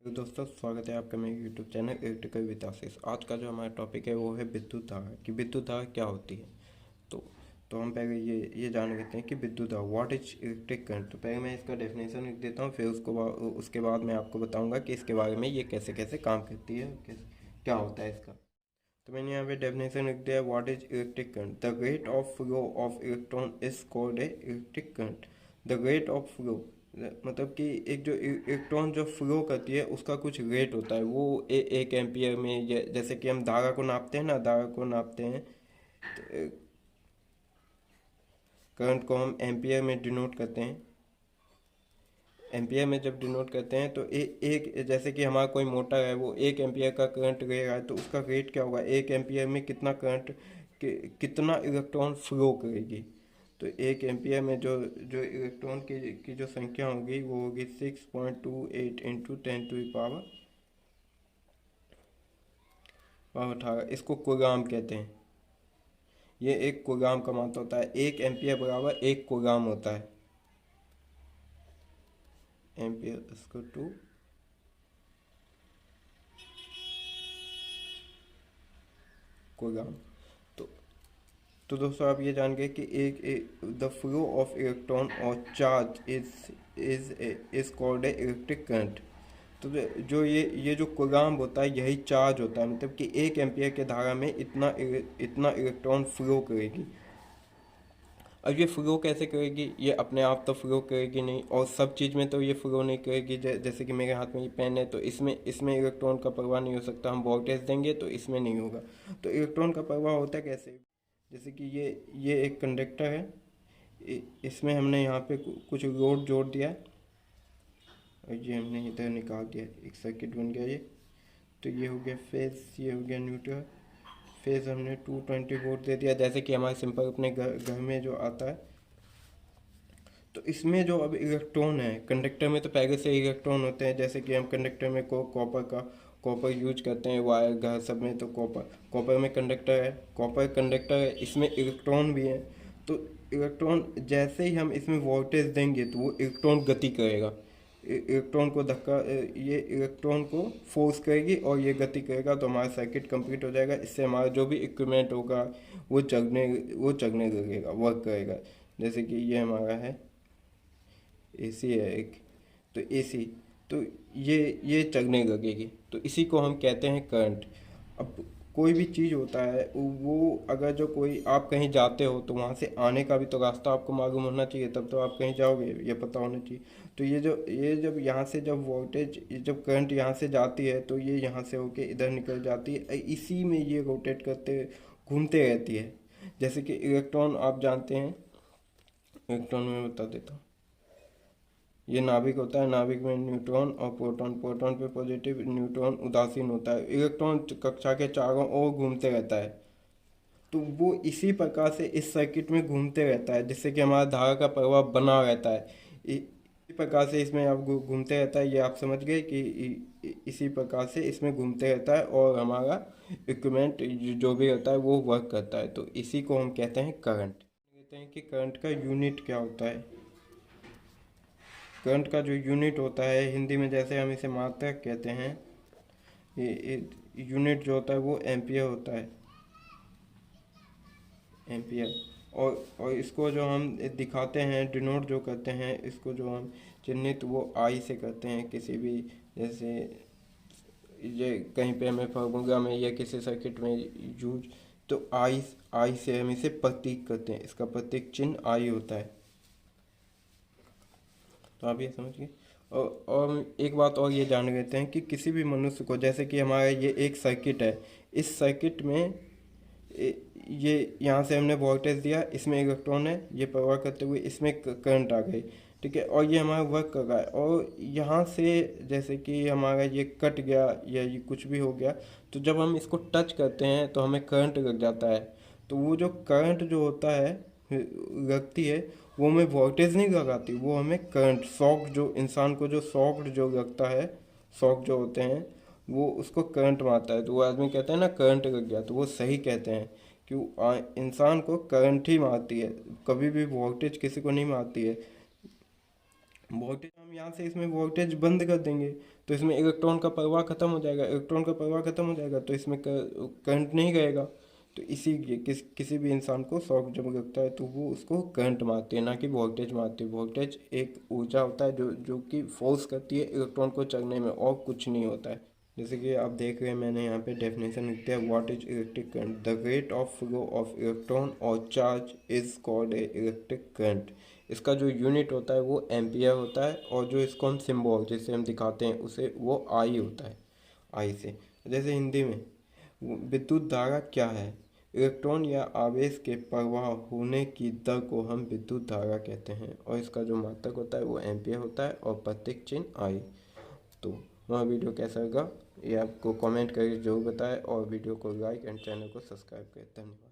तो दोस्तों स्वागत है आपका मेरे यूट्यूब चैनल इलेक्ट्रिकल विद आशीष। आज का जो हमारा टॉपिक है वो है विद्युत धारा कि विद्युत धारा क्या होती है। तो तो हम पहले ये जान लेते हैं कि विद्युत धारा व्हाट इज इलेक्ट्रिक करंट। तो पहले मैं इसका डेफिनेशन लिख देता हूँ, फिर उसके बाद मैं आपको बताऊँगा कि इसके बारे में ये कैसे कैसे काम करती है, क्या होता है इसका। तो मैंने यहाँ पे डेफिनेशन लिख दिया, what is electric current. The rate of flow of electron is called a electric current. The rate of flow मतलब कि एक जो इलेक्ट्रॉन जो फ्लो करती है उसका कुछ रेट होता है, वो एक एम्पियर में, जैसे कि हम धारा को नापते हैं ना, धारा को नापते हैं तो करंट को हम एम्पियर में डिनोट करते हैं। एम्पियर में जब डिनोट करते हैं तो एक जैसे कि हमारा कोई मोटर है, वो 1 एम्पियर का करंट ले रहा है, तो उसका रेट क्या होगा, 1 एम्पियर में कितना करंट कितना इलेक्ट्रॉन फ्लो करेगी। तो 1 एम्पियर में जो जो इलेक्ट्रॉन की जो संख्या होगी वो होगी 6.28 इंटू 10⁻18। इसको कूलाम कहते हैं। ये एक कूलाम का मात्रा होता है। 1 एम्पियर बराबर 1 कूलाम होता है। एम्पियर इसको टू कूलाम। तो तो दोस्तों आप ये जान गए कि द फ्लो ऑफ इलेक्ट्रॉन और charge is called a electric current. तो जो ये जो कूलाम्ब होता है यही चार्ज होता है, मतलब कि 1 एम्पियर के धारा में इतना इलेक्ट्रॉन फ्लो करेगी। अब ये फ्लो कैसे करेगी, ये अपने आप तो फ्लो करेगी नहीं, और सब चीज़ में तो ये फ्लो नहीं करेगी। जैसे कि मेरे हाथ में ये पेन है, तो इसमें इलेक्ट्रॉन का प्रवाह नहीं हो सकता। हम वोल्टेज देंगे तो इसमें नहीं होगा। तो इलेक्ट्रॉन का प्रवाह होता है कैसे, जैसे कि ये एक कंडक्टर है, इसमें हमने यहाँ पे कुछ लोड जोड़ दिया है और ये हमने इधर निकाल दिया, एक सर्किट बन गया ये। तो ये हो गया फेज, ये हो गया न्यूट्रल। फेज हमने 220 वोल्ट दे दिया, जैसे कि हमारे सिंपल अपने घर में जो आता है। तो इसमें जो अब इलेक्ट्रॉन है, कंडक्टर में तो पहले से इलेक्ट्रॉन होते हैं, जैसे कि हम कंडक्टर में कॉपर यूज करते हैं, वायर घर सब में। तो कॉपर में कंडक्टर है, कॉपर कंडक्टर है, इसमें इलेक्ट्रॉन भी है। तो इलेक्ट्रॉन जैसे ही हम इसमें वोल्टेज देंगे तो वो इलेक्ट्रॉन गति करेगा, इलेक्ट्रॉन को धक्का, ये इलेक्ट्रॉन को फोर्स करेगी और ये गति करेगा। तो हमारा सर्किट कंप्लीट हो जाएगा। इससे हमारा जो भी इक्विपमेंट होगा वो चलने लगेगा, वर्क करेगा। जैसे कि ये हमारा है एसी है एक, तो एसी, तो ये चलने लगेगी। तो इसी को हम कहते हैं करंट। अब कोई भी चीज़ होता है वो, अगर जो कोई आप कहीं जाते हो तो वहाँ से आने का भी तो रास्ता आपको मालूम होना चाहिए, तब तो आप कहीं जाओगे, ये पता होना चाहिए। तो ये जब यहाँ से जब वोल्टेज, जब करंट यहाँ से जाती है तो ये यहाँ से होके इधर निकल जाती है, इसी में ये रोटेट करते घूमते रहती है। जैसे कि इलेक्ट्रॉन आप जानते हैं, इलेक्ट्रॉन में बता देता हूँ। ये नाभिक होता है, नाभिक में न्यूट्रॉन और प्रोटॉन, प्रोटॉन पे पॉजिटिव, न्यूट्रॉन उदासीन होता है। इलेक्ट्रॉन कक्षा के चारों ओर घूमते रहता है। तो वो इसी प्रकार से इस सर्किट में घूमते रहता है, जिससे कि हमारा धारा का प्रवाह बना रहता है। इसी प्रकार से इसमें आप घूमते रहता है, ये आप समझ गए कि इसी प्रकार से इसमें घूमते रहता है और हमारा इक्विपमेंट जो भी होता है वो वर्क करता है। तो इसी को हम कहते हैं करंट। कहते हैं कि करंट का यूनिट क्या होता है। करंट का जो यूनिट होता है, हिंदी में जैसे हम इसे मात्रक कहते हैं, ये यूनिट जो होता है वो एम्पियर होता है, एम्पियर। और इसको जो हम दिखाते हैं, डिनोट जो करते हैं, इसको जो हम चिन्हित वो आई से करते हैं। किसी भी, जैसे ये कहीं पे हमें फार्मूला में या किसी सर्किट में यूज, तो आई से हम इसे प्रतीक करते हैं, इसका प्रतीक चिन्ह आई होता है। तो आप ये समझ गए। और एक बात और ये जान लेते हैं कि किसी भी मनुष्य को, जैसे कि हमारा ये एक सर्किट है, इस सर्किट में ये यहाँ से हमने वोल्टेज दिया, इसमें इलेक्ट्रॉन है, ये प्रवाह करते हुए इसमें करंट आ गई, ठीक है, और ये हमारा वर्क कर रहा है। और यहाँ से जैसे कि हमारा ये कट गया या ये कुछ भी हो गया, तो जब हम इसको टच करते हैं तो हमें करंट लग जाता है। तो वो जो करंट जो होता है, लगती है, वो हमें वोल्टेज नहीं लगाती, वो हमें करंट, शॉक, जो इंसान को जो शॉक जो लगता है, शॉक जो होते हैं वो उसको करंट मारता है। तो वो आदमी कहते हैं ना करंट लग गया, तो वो सही कहते हैं कि इंसान को करंट ही मारती है, कभी भी वोल्टेज किसी को नहीं मारती है। वोल्टेज हम यहाँ से इसमें वोल्टेज बंद कर देंगे तो इसमें इलेक्ट्रॉन का प्रवाह खत्म हो जाएगा। इलेक्ट्रॉन का प्रवाह खत्म हो जाएगा तो इसमें करंट नहीं रहेगा। तो इसीलिए किसी भी इंसान को शॉक जब लगता है तो वो उसको करंट मारती है, ना कि वोल्टेज मारती है। वोल्टेज एक ऊर्जा होता है जो कि फोर्स करती है इलेक्ट्रॉन को चलने में, और कुछ नहीं होता है। जैसे कि आप देख रहे हैं, मैंने यहाँ पे डेफिनेशन लिख दिया, what is electric current, the rate of flow of electron और charge is called a electric current. इसका जो यूनिट होता है वो एम्पियर होता है, और जो इसको हम सिम्बॉल जिससे हम दिखाते हैं उसे वो आई होता है, आई से। जैसे हिंदी में विद्युत धारा क्या है, इलेक्ट्रॉन या आवेश के प्रवाह होने की दर को हम विद्युत धारा कहते हैं, और इसका जो मात्रक होता है वो एम्पियर होता है, और प्रतीक चिन्ह आई। तो वह वीडियो कैसा लगा ये आपको कमेंट करके जरूर बताएं, और वीडियो को लाइक एंड चैनल को सब्सक्राइब करें। धन्यवाद।